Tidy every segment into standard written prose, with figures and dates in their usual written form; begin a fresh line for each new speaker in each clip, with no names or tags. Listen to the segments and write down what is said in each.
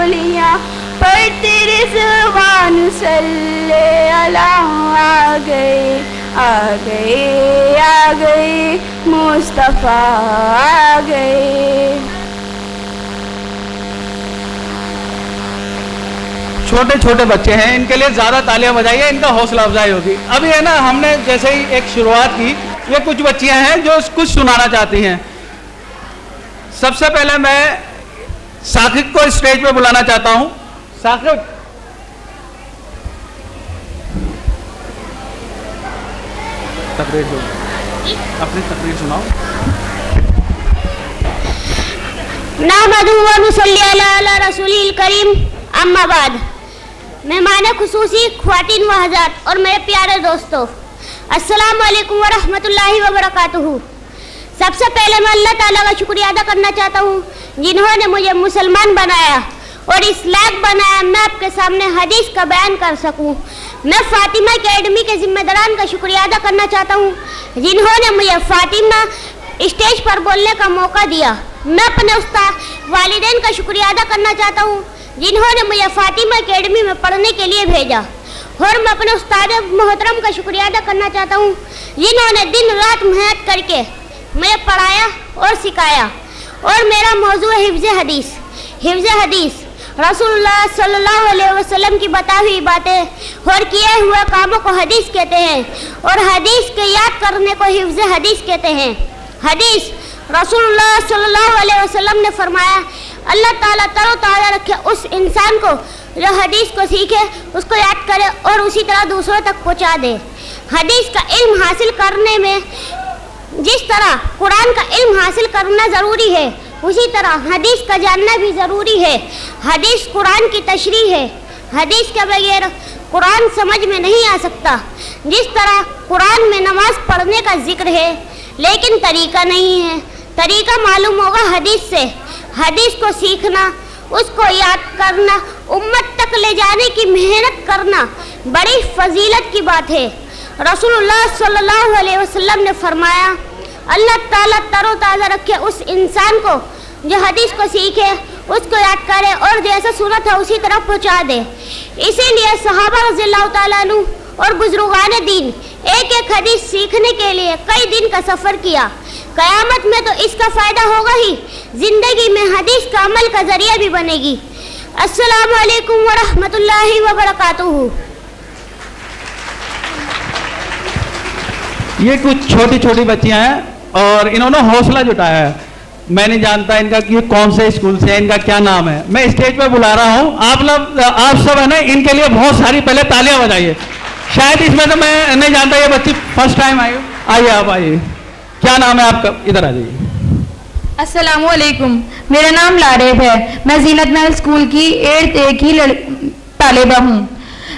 बोलियां पढ़ती रिज़वान सल्ले अला आ गए मुस्तफ़ा आ गए।
छोटे छोटे बच्चे हैं, इनके लिए ज़्यादा तालियां बजाइए, इनका हौसला अफजाई होगी। अभी है ना, हमने जैसे ही एक शुरुआत की, ये कुछ बच्चियां हैं जो कुछ सुनाना चाहती हैं। सबसे पहले मैं साकिब को स्टेज पे बुलाना चाहता हूं। साकिब, तकरीर दो, अपनी तकरीर सुनाओ।
नहमदुहु व नुसल्ली अला रसूलिल करीम, अम्मा बाद। मेहमान खुसूसी, ख्वातीन व हज़रात और मेरे प्यारे दोस्तों, अस्सलामु अलैकुम व रहमतुल्लाहि व बरकातुहू। सबसे पहले मैं अल्लाह ताला का शुक्रिया अदा करना चाहता हूँ, जिन्होंने मुझे मुसलमान बनाया और इस लायक बनाया मैं आपके सामने हदीस का बयान कर सकूँ। मैं फातिमा एकेडमी के जिम्मेदारान का शुक्रिया अदा करना चाहता हूँ, जिन्होंने मुझे फातिमा स्टेज पर बोलने का मौका दिया। मैं अपने उस्ताद वालिदैन का शुक्रिया अदा करना चाहता हूँ, जिन्होंने मुझे फातिमा एकेडमी में पढ़ने के लिए भेजा। और मैं अपने उस्ताद मोहतरम का शुक्रिया अदा करना चाहता हूँ, जिन्होंने दिन रात मेहनत करके मुझे पढ़ाया और सिखाया। और मेरा मौजू है हिफ्ज़ हदीस। हिफ्ज़ हदीस रसूलुल्लाह सल्लल्लाहु अलैहि वसल्लम की बताई हुई बातें और किए हुए कामों को हदीस कहते हैं, और हदीस के याद करने को हिफ्ज़ हदीस कहते हैं। हदीस रसूलुल्लाह सल्लल्लाहु अलैहि वसल्लम ने फरमाया, अल्लाह ताला तरोताज़ा रखे उस इंसान को जो हदीस को सीखे, उसको याद करे और उसी तरह दूसरों तक पहुँचा दे। हदीस का इल्म हासिल करने में जिस तरह कुरान का इल्म हासिल करना ज़रूरी है, उसी तरह हदीस का जानना भी ज़रूरी है। हदीस कुरान की तशरीह है। हदीस के बगैर कुरान समझ में नहीं आ सकता। जिस तरह कुरान में नमाज पढ़ने का जिक्र है, लेकिन तरीका नहीं है। तरीका मालूम होगा हदीस से। हदीस को सीखना, उसको याद करना, उम्मत तक ले जाने की मेहनत करना बड़ी फजीलत की बात है। रसूलुल्लाह सल्लल्लाहु अलैहि वसल्लम ने फरमाया, अल्लाह ताला तरोताज़ा रखे उस इंसान को जो हदीस को सीखे, उसको याद करे और जैसा सुना था उसी तरह पहुँचा दे। इसीलिए सहाबा रज़ियल्लाहु ताला अन्हु और बुजुर्गान दीन एक एक हदीस सीखने के लिए कई दिन का सफ़र किया। क़यामत में तो इसका फ़ायदा होगा ही, ज़िंदगी में हदीस का अमल का ज़रिया भी बनेगी। अस्सलामु अलैकुम व रहमतुल्लाहि व बरकातुहू।
ये कुछ छोटी छोटी बच्चियां हैं और इन्होंने हौसला जुटाया है। मैं नहीं जानता इनका कि कौन से स्कूल से है, इनका क्या नाम है। मैं स्टेज पे बुला रहा हूँ, आप सब है ना, इनके लिए बहुत सारी पहले तालियां बजाइए। शायद इसमें तो मैं नहीं जानता, ये बच्ची फर्स्ट टाइम आई। आइए आप आइए, क्या नाम है आपका? इधर आ जाइए।
अस्सलामु अलैकुम, मेरा नाम लारेब है। मैं ज़ीनत महल स्कूल की 8th A की तालिबा हूँ।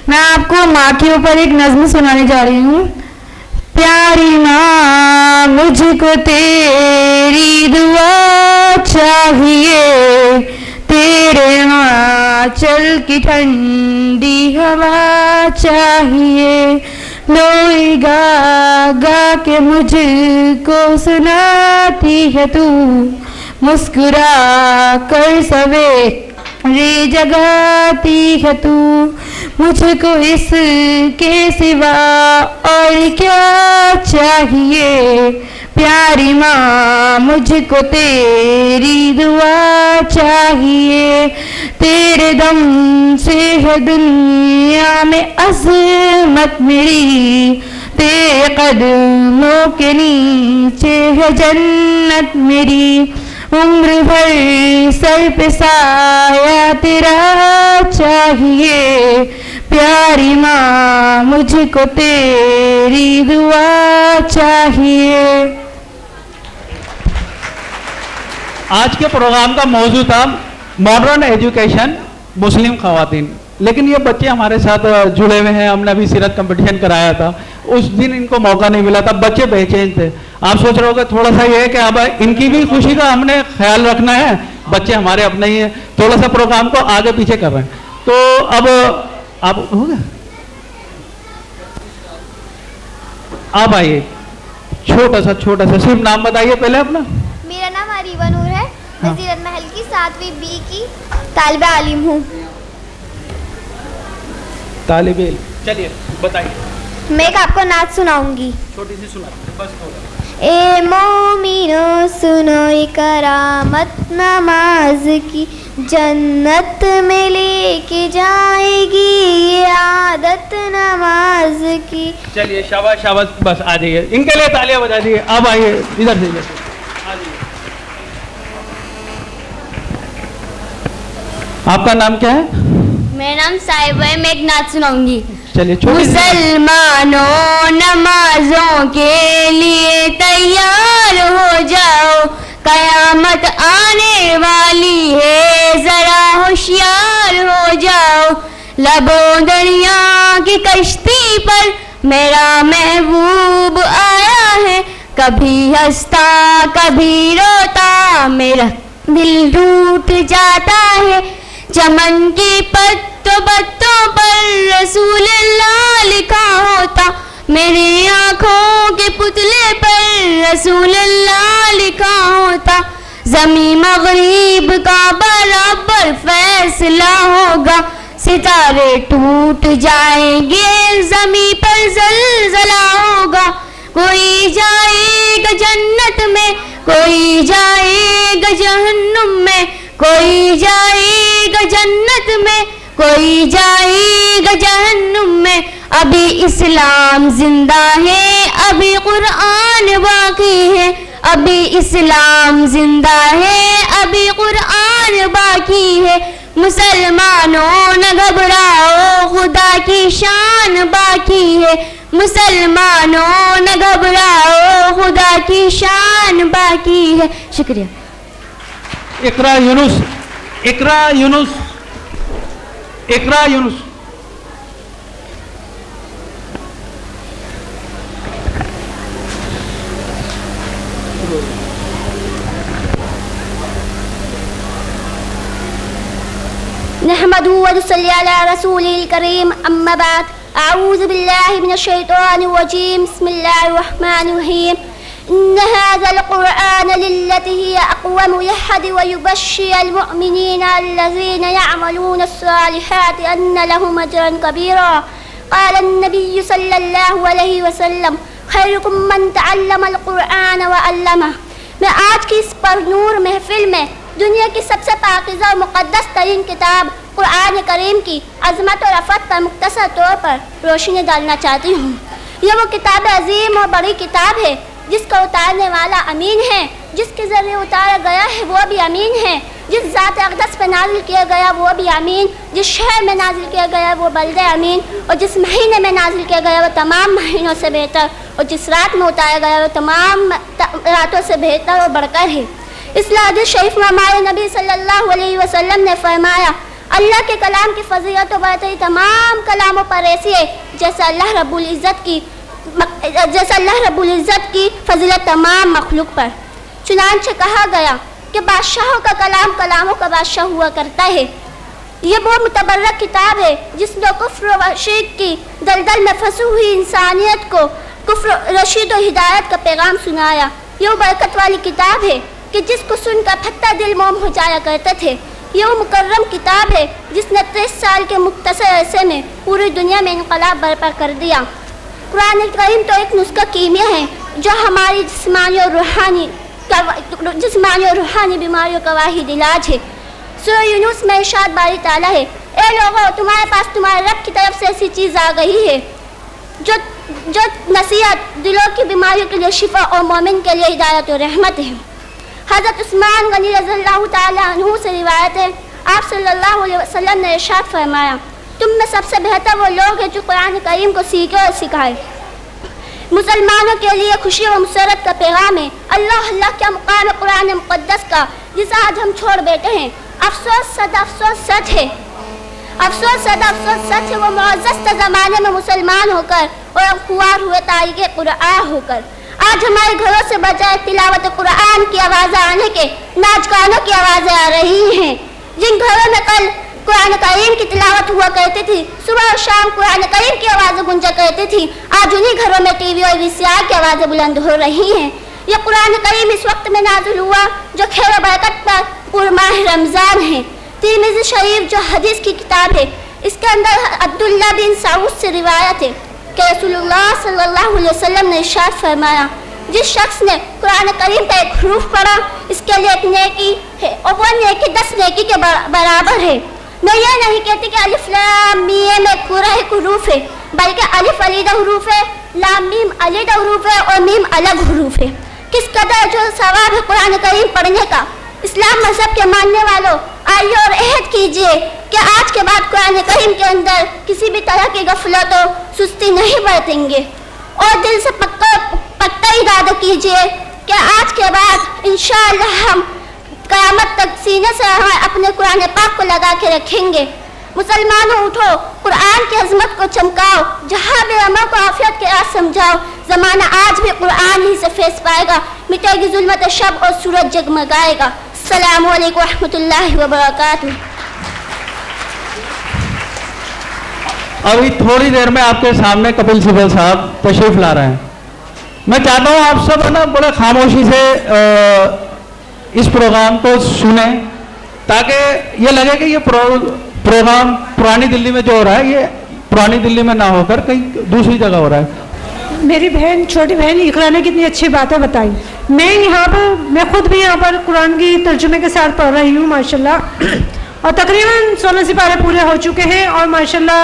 मैं आपको माँ के ऊपर एक नज़्म सुनाने जा रही हूँ। प्यारी माँ मुझको तेरी दुआ चाहिए, तेरे आंचल की ठंडी हवा चाहिए। लोई गा गा के मुझको सुनाती है तू, मुस्कुरा कर सवेरे जगाती है तू। मुझको इसके सिवा और क्या चाहिए, प्यारी माँ मुझको तेरी दुआ चाहिए। तेरे दम से है दुनिया में अज़मत मेरी, तेरे कदमों के नीचे है जन्नत मेरी। उम्र भर सर पे साया तेरा चाहिए, प्यारी माँ मुझको तेरी दुआ चाहिए।
आज के प्रोग्राम का मौजू था मॉडर्न एजुकेशन मुस्लिम ख़वातीन, लेकिन ये बच्चे हमारे साथ जुड़े हुए हैं। हमने अभी सीरत कंपटीशन कराया था, उस दिन इनको मौका नहीं मिला था। बच्चे बेचैन थे। आप सोच रहे होगे थोड़ा सा ये है कि अब इनकी भी खुशी का हमने ख्याल रखना है, बच्चे हमारे अपने ही हैं, थोड़ा सा प्रोग्राम को आगे पीछे कर रहे हैं। तो अब आप हो गया, आप आइए। छोटा सा सिर्फ नाम बताइए पहले अपना।
मेरा नाम अरीवा नूर है। मैं ज़ीनत महल की 7वीं B की
طالبہ عالم ہوں.
طالب علم. چلیے بتائیے.
میں ایک آپ کو نعت سناؤں گی.
چھوٹی سی سنا بس.
اے مومنو سنو کرامت نماز کی, جنت میں لے کے جائے گی یہ عادت نماز کی.
چلیے شاباش شاباش, بس آ جائیے, ان کے لیے تالیاں بجا دیجیے. اب آئیے ادھر سے آ جائیے. آپ کا نام کیا ہے؟
میرا نام صاحبہ ہے. میں ایک نعت سناؤں گی.
چلیے.
مسلمانوں نمازوں کے لیے تیار ہو جاؤ, قیامت آنے والی ہے ذرا ہوشیار ہو جاؤ. لبوں دریا کی کشتی پر میرا محبوب آیا ہے, کبھی ہنستا کبھی روتا میرا دل ٹوٹ جاتا ہے. چمن کی پتوں پر رسول اللہ لکھا ہوتا, میری آنکھوں کے پتلے پر رسول اللہ لکھا ہوتا. زمین مغرب کا برابر فیصلہ ہوگا, ستارے ٹوٹ جائیں گے زمین پر زلزلہ ہوگا. کوئی جائے گا جنت میں, کوئی جائے گا جہنم میں, کوئی جائے گا جنت میں, کوئی جائے گا جہنم میں. ابھی اسلام زندہ ہے, ابھی قرآن باقی ہے, ابھی اسلام زندہ ہے, ابھی قرآن باقی ہے. مسلمانوں نہ گھبراؤ خدا کی شان باقی ہے, مسلمانوں نہ گھبراؤ خدا کی شان باقی ہے. شکریہ.
اقرا یونس. اقرا یونس. اقرا یونس.
نحمده ونصلي على رسوله الكريم. أما بعد, أعوذ بالله من الشيطان الرجيم. بسم الله الرحمن الرحيم. إن هذا القرآن للتي هي أقوم يهدي ويبشر المؤمنين الذين يعملون الصالحات أن لهم أجرا كبيرا. قال النبي صلى الله عليه وسلم خيركم من تعلم القرآن وعلمه. میں آج کی اس پر نور محفل میں دنیا کی سب سے پاکیزہ اور مقدس ترین کتاب قرآن کریم کی عظمت اور رفعت پر مختصر طور پر روشنی ڈالنا چاہتی ہوں. یہ وہ کتاب عظیم اور بڑی کتاب ہے جس کا اتارنے والا امین ہے, جس کے ذریعے اتارا گیا ہے وہ بھی امین ہے, جس ذات اقدس پہ نازل کیا گیا وہ بھی امین, جس شہر میں نازل کیا گیا وہ بلدہ امین, اور جس مہینے میں نازل کیا گیا وہ تمام مہینوں سے بہتر, اور جس رات میں اتارا گیا وہ تمام راتوں سے بہتر اور بڑھ کر ہے. اس حدیث شریف میں ہمارے نبی صلی اللہ علیہ وسلم نے فرمایا, اللہ کے کلام کی فضیلت و برتری تمام کلاموں پر ایسی ہے جیسا اللہ رب العزت کی فضیلت تمام مخلوق پر. چنانچہ کہا گیا کہ بادشاہوں کا کلام کلاموں کا بادشاہ ہوا کرتا ہے. یہ وہ متبرک کتاب ہے جس نے کفر و شرک کی دلدل میں پھنسی ہوئی انسانیت کو کفر رشید و ہدایت کا پیغام سنایا. یہ وہ برکت والی کتاب ہے کہ جس کو سن کر پھٹا دل موم ہو جایا کرتے تھے. یہ وہ مکرم کتاب ہے جس نے 30 سال کے مختصر عرصے میں پوری دنیا میں انقلاب برپا کر دیا. قرآن کریم تو ایک نسخہ کیمیا ہے جو ہماری جسمانی اور روحانی بیماریوں کا واحد علاج ہے. سورہ یونس میں ارشاد باری تعالیٰ ہے, اے لوگوں تمہارے پاس تمہارے رب کی طرف سے ایسی چیز آ گئی ہے جو نصیحت, دلوں کی بیماریوں کے لیے شفا اور مومن کے لیے ہدایت و رحمت ہے. حضرت عثمان غنی رضی اللہ تعالیٰ عنہ سے روایت ہے, آپ صلی اللہ علیہ وسلم نے ارشاد فرمایا, تم میں سب سے بہتر وہ لوگ ہیں جو قرآن کریم کو سیکھے اور سکھائے. مسلمانوں کے لیے خوشی و مسرت کا پیغام ہے. اللہ کیا مقام ہے قرآن مقدس کا جسے آج ہم چھوڑ بیٹھے ہیں. افسوس صد افسوس سچ ہے, افسوس صد افسوس سچ ہے. وہ معزز زمانے میں مسلمان ہو کر اور خوار ہوئے تاریخ قرآن ہو کر آج ہمارے گھروں سے بجائے تلاوت قرآن کی آوازیں آنے کے ناچ گانوں کی آوازیں آ رہی ہیں. جن گھروں میں کل قرآن کریم کی تلاوت ہوا کرتی تھی, صبح اور شام قرآن کریم کی آوازیں گونجا کرتی تھی, آج انہی گھروں میں ٹی وی اور VCR کی آوازیں بلند ہو رہی ہیں. یہ قرآن کریم اس وقت میں نازل ہوا جو خیر و برکت پر پورماہ رمضان ہے. तिरमिज़ी शरीफ जो हदीस की किताब है, इसके अंदर अब्दुल्ला बिन साउद से रिवायत है कि रसूलुल्लाह सल्लल्लाहु अलैहि वसल्लम ने इरशाद फरमाया, जिस शख्स ने कुरान करीम का एक हरूफ पढ़ा इसके लिए एक नेकी है और वो नेकी 10 नेकी के बराबर है। मैं ये नहीं कहती कि अलिफ लाम मीम एक पूरा एक हरूफ है, बल्कि अलिफ अलीदा हरूफ है, लाम मीम अलीदा हरूफ है और मीम अलग हरूफ है। किस कदर जो सवाब है कुरान करीम पढ़ने का। इस्लाम मज़हब के मानने वालों, आइए और अहद कीजिए कि आज के बाद कुरान करीम के अंदर किसी भी तरह की गफलत और सुस्ती नहीं बरतेंगे और दिल से पक्का इरादा कीजिए कि आज के बाद इंशाअल्लाह हम क़यामत तक सीने से अपने कुरान पाक को लगा के रखेंगे। मुसलमानों उठो, कुरान की अजमत को चमकाओ, जहाँ भी अमर को आफियत के राह समझाओ। ज़माना आज भी कुरान ही से फैज़ पाएगा, मिटेगी जुल्मत शब और सूरज जगमगाएगा। अस्सलामु अलैकुम रहमतुल्लाहि व बरकातुहू।
अभी थोड़ी देर में आपके सामने कपिल सिब्बल साहब तशरीफ ला रहे हैं। मैं चाहता हूँ आप सब ना बड़े खामोशी से इस प्रोग्राम को सुने, ताकि ये लगे कि ये प्रोग्राम पुरानी दिल्ली में जो हो रहा है ये पुरानी दिल्ली में ना होकर कहीं दूसरी जगह हो रहा है।
मेरी बहन, छोटी बहन इकरा ने कितनी अच्छी बातें बताई। मैं खुद भी यहाँ पर कुरान की तर्जुमे के साथ पढ़ रही हूँ माशाल्लाह, और तकरीबन 16 सिपारे पूरे हो चुके हैं और माशाल्लाह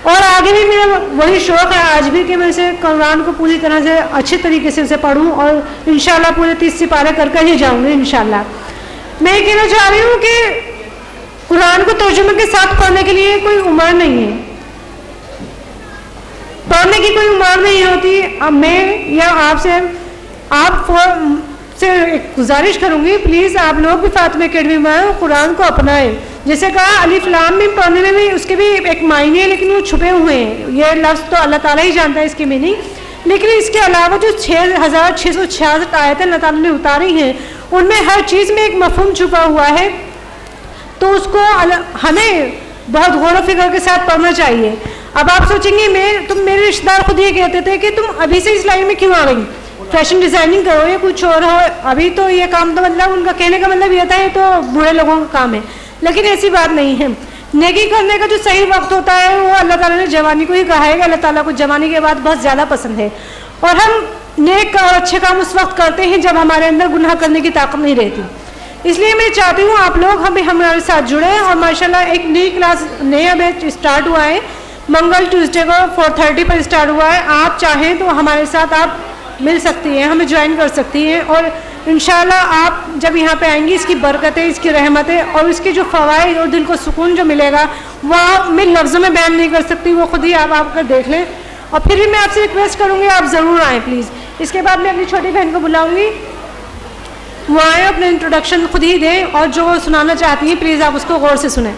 और आगे भी मेरा वही शौक़ है आज भी कि मैं इसे कुरान को पूरी तरह से अच्छे तरीके से उसे पढूं और इंशाल्लाह पूरे 30 सिपारे कर ही जाऊँगी इंशाल्लाह। मैं ये कहना चाह रही हूँ कि कुरान को तर्जुमे के साथ पढ़ने के लिए कोई उम्र नहीं है, पढ़ने की कोई उम्र नहीं होती। अब मैं या आपसे एक गुजारिश करूंगी, प्लीज़ आप लोग भी फातिमा अकेडमी में आए, कुरान को अपनाएं। जैसे कहा अलिफ लाम मीम पढ़ने में भी उसके भी एक मायने है, लेकिन वो छुपे हुए हैं। ये लफ्ज़ तो अल्लाह ताला ही जानता है इसकी मीनिंग, लेकिन इसके अलावा जो 6666 आयतें अल्लाह ताला ने उतारी हैं उनमें हर चीज़ में एक मफ़हूम छुपा हुआ है, तो उसको हमें बहुत गौर व फिक्र के साथ पढ़ना चाहिए। अब आप सोचेंगे मेरे रिश्तेदार खुद ये कहते थे कि तुम अभी से इस लाइन में क्यों आ गई, फैशन डिज़ाइनिंग करो या कुछ और हो, अभी तो ये काम तो मतलब उनका कहने का मतलब ये था ये तो बूढ़े लोगों का काम है, लेकिन ऐसी बात नहीं है। नेकी करने का जो सही वक्त होता है वो अल्लाह ताला ने जवानी को ही कहा है कि अल्लाह ताला को जवानी के बाद बहुत ज़्यादा पसंद है, और हम नेक और अच्छे काम उस वक्त करते हैं जब हमारे अंदर गुनाह करने की ताकत नहीं रहती। इसलिए मैं चाहती हूँ आप लोग हमारे साथ जुड़े, और माशाल्लाह एक नई क्लास नया बैच स्टार्ट हुआ है, मंगल ट्यूसडे को 4:30 पर स्टार्ट हुआ है। आप चाहें तो हमारे साथ आप मिल सकती हैं, हमें ज्वाइन कर सकती हैं, और इंशाल्लाह आप जब यहाँ पे आएंगी इसकी बरकतें, इसकी रहमतें और इसके जो फ़वाइद और दिल को सुकून जो मिलेगा वो आप मैं लफ्ज़ों में बयान नहीं कर सकती, वो खुद ही आप आकर देख लें। और फिर भी मैं आपसे रिक्वेस्ट करूँगी आप ज़रूर आएँ प्लीज़। इसके बाद मैं अपनी छोटी बहन को बुलाऊँगी, वो आए अपने इंट्रोडक्शन खुद ही दें, और जो वो सुनाना चाहती हैं प्लीज़ आप उसको गौर से सुनें।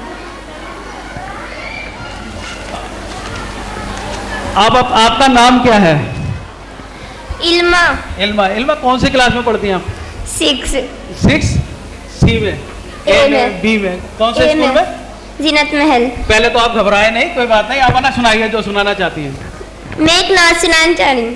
आपका नाम क्या है?
इल्मा।
इल्मा कौन सी क्लास में पढ़ती हैं आप? 6 सी में, ए में, बी में, कौन से स्कूल में?
जीनत महल।
पहले तो आप घबराए नहीं, कोई बात नहीं, आप ना सुनाइए जो सुनाना चाहती हैं।
मैं एक नात सुनाना चाह रही हूँ।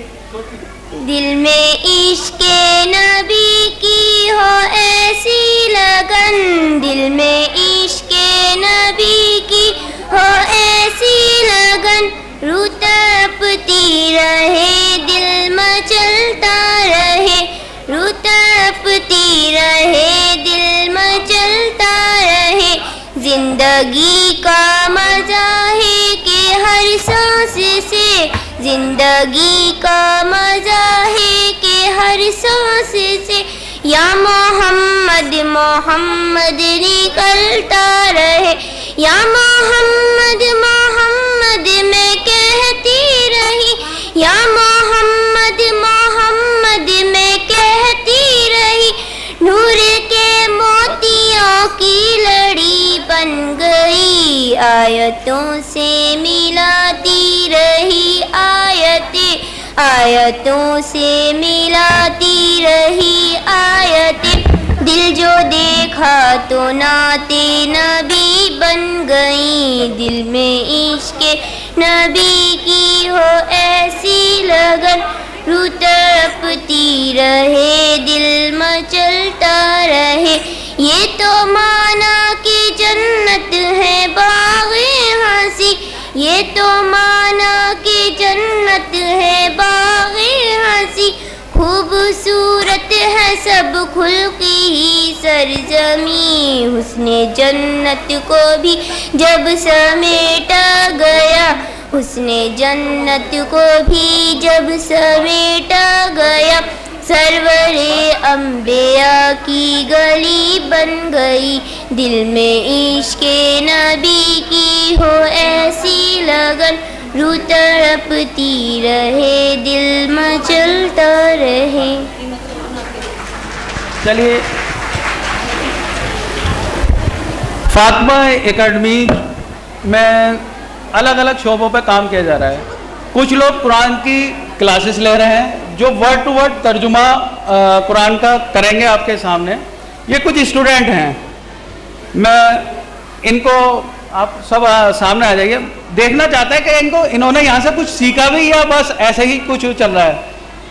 दिल में इश्क़े नबी की हो ऐसी लगन, दिल में इश्क़े नबी की हो ऐसी लगन, रूह तड़पती रहे दिल मचलता रहे, रूह तड़पती रहे दिल मचलता रहे। जिंदगी का मजा है कि हर सांस से, जिंदगी का मजा है कि हर सांस से, या मोहम्मद मोहम्मद निकलता रहे, या मोहम्मद मोहम्मद मैं कहती रही, या मोहम्मद मोहम्मद मैं कहती रही। नूर के मोतियों की लड़ी बन गई, आयतों से मिलाती रही आयतें, आयतों से मिलाती रही आयतें। दिल जो देखा तो नाते नबी बन गई, दिल में इश्क़े नबी की हो ऐसी लगन, रूह तड़पती रहे दिल मचलता रहे। ये तो माना कि जन्नत یہ تو مانا کہ جنت ہے باغ ہنسی، خوبصورت ہے سب خلقی ہی سرزمین، حسن جنت کو بھی جب سمیٹا گیا، حسن جنت کو بھی جب سمیٹا گیا، سرور انبیاء کی گلی بن گئی، دل میں عشق نبی کی ہو ایسی لگن، روح تڑپتی رہے دل مچلتا رہے۔
چلیے، فاطمہ اکیڈمی میں الگ الگ شعبوں پہ کام کیا جا رہا ہے۔ کچھ لوگ قرآن کی کلاسز لے رہے ہیں جو ورڈ ٹو ورڈ ترجمہ قرآن کا کریں گے آپ کے سامنے۔ یہ کچھ اسٹوڈنٹ ہیں، میں ان کو آپ سب سامنے آ جائیے، دیکھنا چاہتا ہے کہ انہوں نے یہاں سے کچھ سیکھا بھی یا بس ایسے ہی کچھ چل رہا ہے۔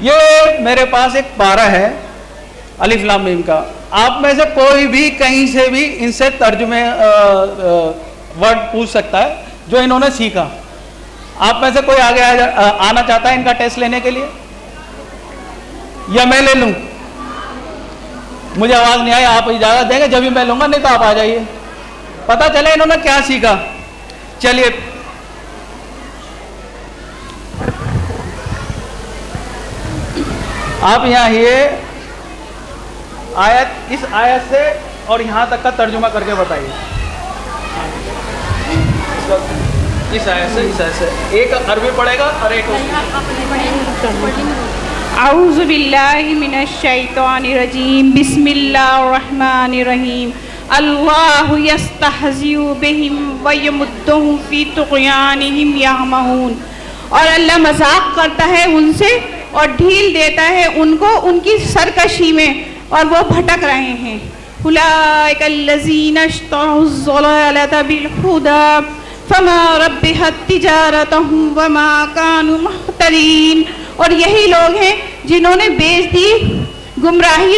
یہ میرے پاس ایک پارہ ہے الف لام میم کا، آپ میں سے کوئی بھی کہیں سے بھی ان سے ترجمے ورڈ پوچھ سکتا ہے جو انہوں نے سیکھا۔ آپ میں سے کوئی آگے آنا چاہتا ہے ان کا ٹیسٹ لینے کے لیے، یا میں لے لوں؟ مجھے آواز نہیں آئی، آپ اجازت دیں گے؟ جب ہی میں لوں گا، نہیں تو آپ آ جائیے، پتا چلے انہوں نے کیا سیکھا۔ چلیے، آپ یہاں یہ آیت، اس آیت سے اور یہاں تک کا ترجمہ کر کے بتائیے۔ اس آیت سے ایک عربی پڑھے گا اور ایک
اعوذ باللہ من الشیطان الرجیم، بسم اللہ الرحمن الرحیم، اللہ یستہزئ بہم ویمدہم فی طغیانہم یعمہون، اور اللہ مذاق کرتا ہے ان سے اور ڈھیل دیتا ہے ان کو ان کی سرکشی میں، اور وہ بھٹک رہے ہیں۔ اولئک الذین اشتروا الضلالۃ بالہدی فما ربحت تجارتہم وما کانوا مہتدین، اور یہی لوگ ہیں جنہوں نے بیچ دی گمراہی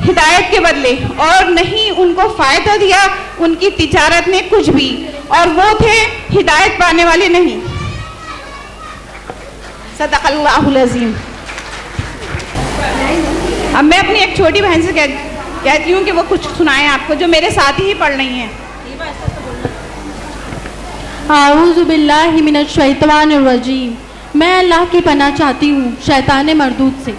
ہدایت کے بدلے، اور نہیں ان کو فائدہ دیا ان کی تجارت نے کچھ بھی، اور وہ تھے ہدایت پانے والے نہیں۔ صدق اللہ العظیم۔ اب میں اپنی ایک چھوٹی بہن سے کہتی ہوں کہ وہ کچھ سنائیں آپ کو، جو میرے ساتھ ہی پڑھ رہی ہیں۔
اعوذ باللہ من الشیطان الرجیم، میں اللہ کی پناہ چاہتی ہوں شیطان مردود سے۔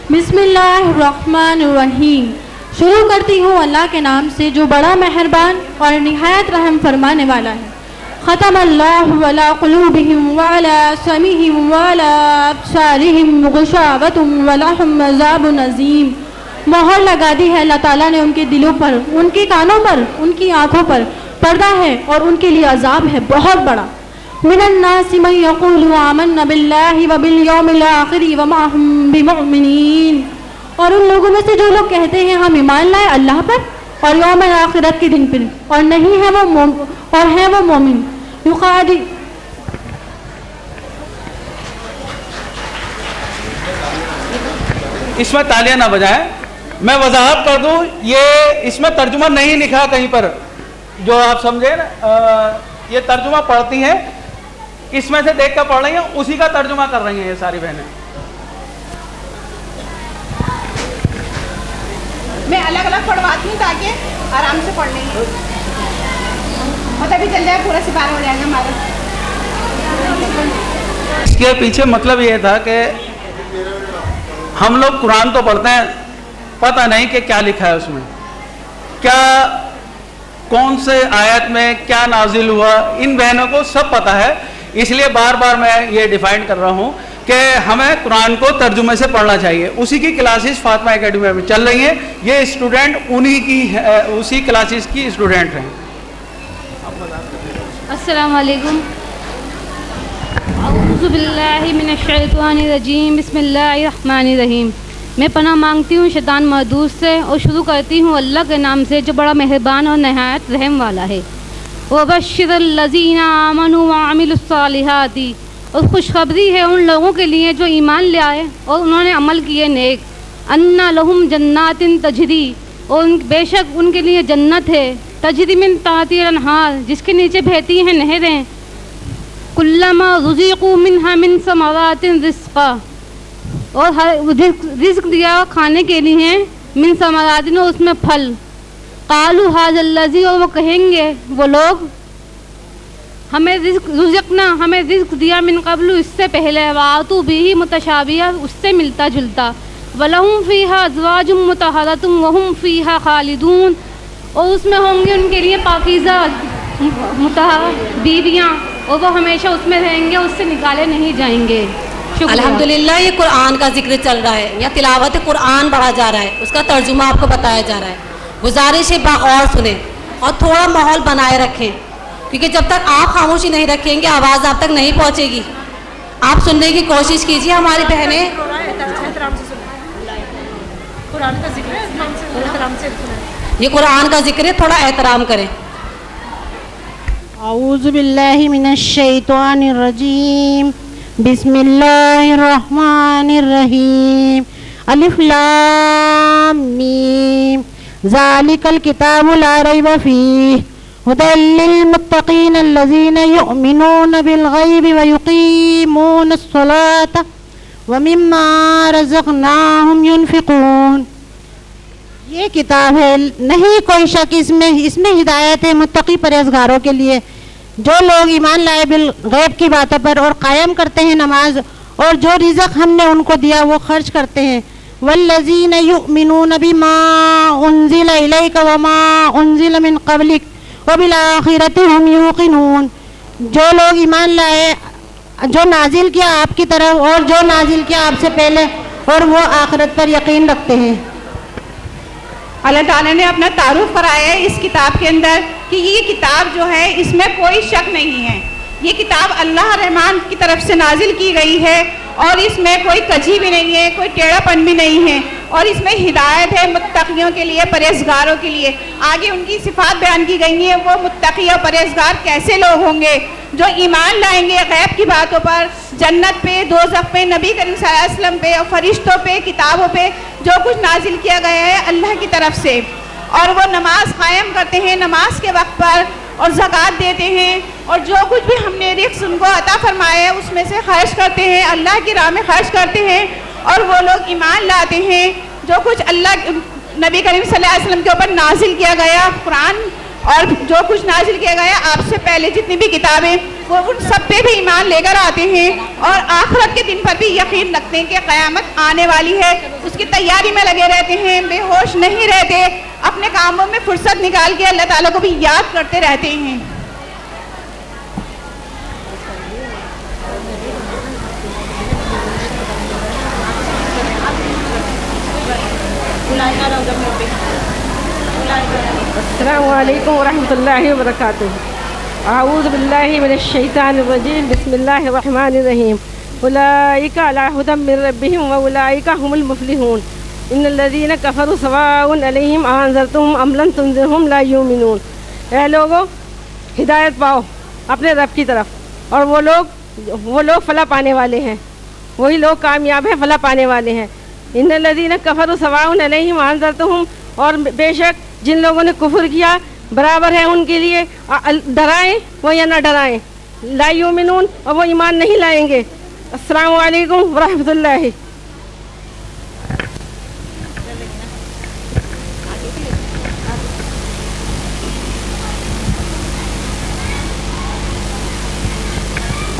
بسم اللہ الرحمن الرحیم، شروع کرتی ہوں اللہ کے نام سے جو بڑا مہربان اور نہایت رحم فرمانے والا ہے۔ ختم اللہ علی قلوبہم وعلی سمعہم وعلی ابصارہم غشاوۃ ولہم عذاب عظیم، مہر لگا دی ہے اللہ تعالیٰ نے ان کے دلوں پر، ان کے کانوں پر، ان کی آنکھوں پر پردہ ہے، اور ان کے لیے عذاب ہے بہت بڑا۔ من الناس من یقول آمنا باللہ وبالیوم الآخر وما ہم بمؤمنین، اور ان لوگوں میں سے جو لوگ کہتے ہیں ہم ایمان لائے اللہ پر اور یوم آخرت کے دن پر، اور نہیں ہے وہ مومن۔
اس میں تالیاں نہ بجائیں، میں وضاحت کر دوں، یہ اس میں ترجمہ نہیں لکھا کہیں پر، جو آپ سمجھے نا، یہ ترجمہ پڑھتی ہیں، اس میں سے دیکھ کر پڑھ رہی ہیں، اسی کا ترجمہ کر رہی ہیں یہ ساری بہنیں۔
میں الگ الگ پڑھواتی ہوں تاکہ آرام سے پڑھ لیں، پتہ بھی چل جائے، پورا سپارہ ہو جائے گا ہمارا۔
اس کے پیچھے مطلب یہ تھا کہ ہم لوگ قرآن تو پڑھتے ہیں، پتہ نہیں کہ کیا لکھا ہے اس میں، کیا کون سے آیت میں کیا نازل ہوا، ان بہنوں کو سب پتہ ہے، اس لیے بار بار میں یہ ڈیفائن کر رہا ہوں کہ ہمیں قرآن کو ترجمے سے پڑھنا چاہیے۔ اسی کی کلاسز فاطمہ اکیڈمی میں چل رہی ہیں، یہ اسٹوڈنٹ انہی کی اسی کلاسز کی اسٹوڈنٹ ہیں۔
السلام علیکم، اعوذ باللہ من الشیطان الرجیم، بسم اللہ الرحمن الرحیم۔ میں پناہ مانگتی ہوں شیطان مردود سے، اور شروع کرتی ہوں اللہ کے نام سے جو بڑا مہربان اور نہایت رحم والا ہے۔ وَبَشِّرِ الَّذِينَ آمَنُوا وَعَمِلُوا الصَّالِحَاتِ، اور خوشخبری ہے ان لوگوں کے لیے جو ایمان لے آئے اور انہوں نے عمل کیے نیک۔ أَنَّ لَهُمْ جَنَّاتٍ تَجْرِي، اور بے شک ان کے لیے جنت ہے، تجری من تحتها الانہار، جس کے نیچے بہتی ہیں نہریں، कुल्लमा रुज़िक़ू मिन्हा मिन समरातिन रिज़्क़ा, और हर रिज़्क़ दिया खाने के लिए मिन समरातिन, उसमें फल। क़ालू हाज़ल्लज़ी, और वो कहेंगे वो लोग, हमें रुज़िक़ना, हमें रिज़्क़ दिया मिन क़ब्लु, इससे पहले, वातू बिही मुतशाबिहा, उससे मिलता जुलता। वलहुम फ़ीहा अज़वाजुम मुतहरतुम वहुम फ़ीहा खालिदून, और उसमें होंगे उनके लिए पाकीज़ा मुतहर बीवियाँ, और वो हमेशा उसमें रहेंगे, उससे निकाले नहीं जाएंगे।
अल्हम्दुलिल्लाह, ये कुरान का जिक्र चल रहा है या तिलावत कुरान पढ़ा जा रहा है, उसका तर्जुमा आपको बताया जा रहा है। गुजारिश है बागौर सुने और थोड़ा माहौल बनाए रखें, क्योंकि जब तक आप खामोशी नहीं रखेंगे आवाज़ आप तक नहीं पहुंचेगी। आप सुनने की कोशिश कीजिए हमारी बहनें। ये कुरान का जिक्र है, थोड़ा एहतराम करें।
औज़ु बिल्लाहि मिनश शैतानिर रजीम, बिस्मिल्लाहिर रहमानिर रहीम, अलिफ लाम मीम, ज़ालिकल किताबु ला रैब फ़ीह, हुदल लिल मुत्तक़ीन अल्लज़ीना युमिनूना बिल ग़ैबि व युक़ीमूनस सलाता व मिम्मा रज़क़नाहुम युनफ़िक़ून। ये किताब है, नहीं कोई शक इसमें हिदायत है मुत्तकी परहेज़गारों के लिए, जो लोग ईमान लाए बिल गैब की बातों पर और कायम करते हैं नमाज, और जो रिज़्क़ हमने उनको दिया वो खर्च करते हैं। वल्लज़ीना युमिनूना बिमा उन्ज़िला इलैका व मा उन्ज़िला मिन क़ब्लिक व बिल आखिरति हुम यूक़िनून। जो लोग ईमान लाए जो नाजिल किया आपकी तरफ और जो नाजिल किया आपसे पहले, और वो आखिरत पर यकीन रखते हैं।
अल्लाह ताला ने अपना तारुफ कराया है इस किताब के अंदर कि ये किताब जो है इसमें कोई शक नहीं है, ये किताब अल्लाह रहमान की तरफ से नाजिल की गई है, और इसमें कोई कजी भी नहीं है, कोई टेढ़ापन भी नहीं है, और इसमें हिदायत है मुत्तकियों के लिए, परहेज़गारों के लिए। आगे उनकी सिफात बयान की गई है, वो मुत्तकी और परहेज़गार कैसे लोग होंगे जो ईमान लाएंगे गैब की बातों पर, जन्नत पे, दोज़ख पे, नबी करीम सल्लल्लाहु अलैहि वसल्लम पे और फरिश्तों पे, किताबों पे, जो कुछ नाजिल किया गया है अल्लाह की तरफ से, और वो नमाज कायम करते हैं नमाज के वक्त पर, और ज़कात देते हैं, और जो कुछ भी हमने रिज़्क़ उनको अता फरमाया है उसमें से खर्च करते हैं, अल्लाह की राह में खर्च करते हैं, और वो लोग ईमान लाते हैं जो कुछ अल्लाह नबी करीम सल्लल्लाहु अलैहि वसल्लम के ऊपर नाजिल किया गया कुरान, और जो कुछ नाजिल किया गया आपसे पहले जितनी भी किताबें, वो उन सब पे भी ईमान लेकर आते हैं, और आखिरत के दिन पर भी यकीन रखते हैं कि क़यामत आने वाली है, उसकी तैयारी में लगे रहते हैं, बेहोश नहीं रहते, अपने कामों में फुर्सत निकाल के अल्लाह ताला को भी याद करते रहते हैं।
अस्सलामु अलैकुम वरहमतुल्लाहि वबरकातुहू। अऊज़ु बिल्लाहि मिनश शैतानिर रजीम, बिस्मिल्लाहिर रहमानिर रहीम। उलाइका अला हुदम मिर रब्बिहिम व उलाइका हुमुल मुफ्लिहून। इन्नल्लज़ीना कफ़रू सवाउन अलैहिम अअन्ज़रतहुम अम लम तुनज़िरहुम ला युमिनून। ऐ लोगों, हिदायत पाओ अपने रब की तरफ, और वो लोग फला पाने वाले हैं, वही लोग कामयाब हैं, फला पाने वाले हैं। इन्नल्लज़ीना कफ़रू सवाउन अलैहिम अअन्ज़रतहुम, और बेशक जिन लोगों ने कुफ्र किया बराबर है उनके लिए, डराएं वो या ना डराएं, ला युमिनून, और वो ईमान नहीं लाएंगे। अस्सलामु अलैकुम वरहमतुल्लाहि।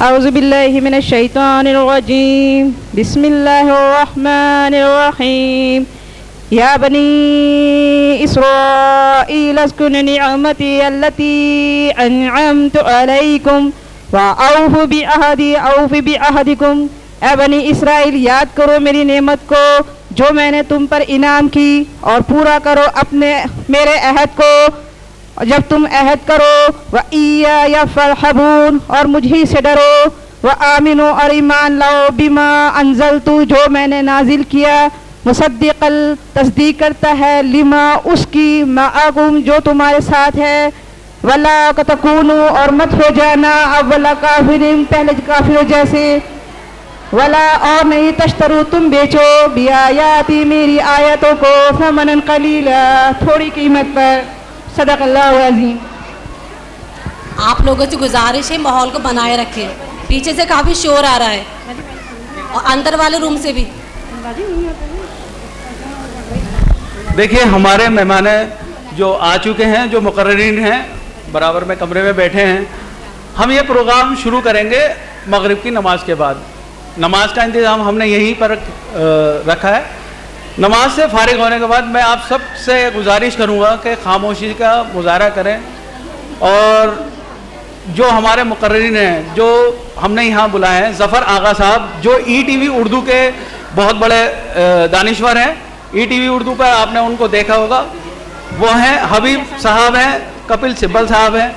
औज़ु बिल्लाहि मिनश शैतानिर रजीम, बिस्मिल्लाहिर रहमानिर रहीम। या बनी इस्राईल अस्कुनु निअमती अल्लती अनअमतु अलैकुम व औफू बिअहदिकुम। ए बनी इसराइल, याद करो मेरी नेमत को जो मैंने तुम पर इनाम की, और पूरा करो मेरे अहद को जब तुम अहद करो। व इय्या फरहबून, और मुझी से डरो। व आमिनो, और ईमान लाओ, बिमा अंज़लतु, जो मैंने नाजिल किया। मुसद्दिक़ल, तस्दीक करता है, लिमा, उसकी, माअकुम, जो तुम्हारे साथ है। वला तकूनु, और मत हो जाना अव्वला काफिरिन, पहले काफिरों जैसे। वला, और नहीं, तश्तरू, तुम बेचो, बिआयाती, मेरी आयतों को, समनन कलीला, थोड़ी कीमत पर। सदक़ल्लाहु अज़ीम।
आप लोगों से गुजारिश है माहौल को बनाए रखें। پیچھے سے کافی شور آ رہا ہے اور اندر والے روم سے بھی.
دیکھیے ہمارے مہمان جو آ چکے ہیں, جو مقررین ہیں, برابر میں کمرے میں بیٹھے ہیں. ہم یہ پروگرام شروع کریں گے مغرب کی نماز کے بعد. نماز کا انتظام ہم نے یہیں پر رکھا ہے. نماز سے فارغ ہونے کے بعد میں آپ سب سے گزارش کروں گا کہ خاموشی کا مظاہرہ کریں, اور جو ہمارے مقررین ہیں جو ہم نے یہاں بلائے ہیں, ظفر آغا صاحب جو ای ٹی وی اردو کے بہت بڑے دانشور ہیں, ای ٹی وی اردو پر آپ نے ان کو دیکھا ہوگا, وہ ہیں حبیب صاحب ہیں, کپل سبل صاحب ہیں.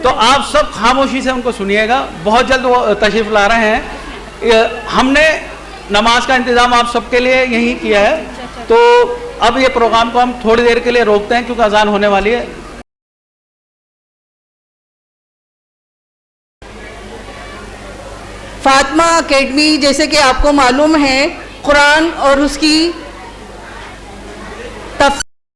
تو آپ سب خاموشی سے ان کو سنیے گا, بہت جلد وہ تشریف لا رہے ہیں. ہم نے نماز کا انتظام آپ سب کے لیے یہی کیا ہے. تو اب یہ پروگرام کو ہم تھوڑی دیر کے لیے روکتے ہیں کیونکہ اذان ہونے والی ہے.
فاطمہ اکیڈمی جیسے کہ آپ کو معلوم ہے قرآن اور اس کی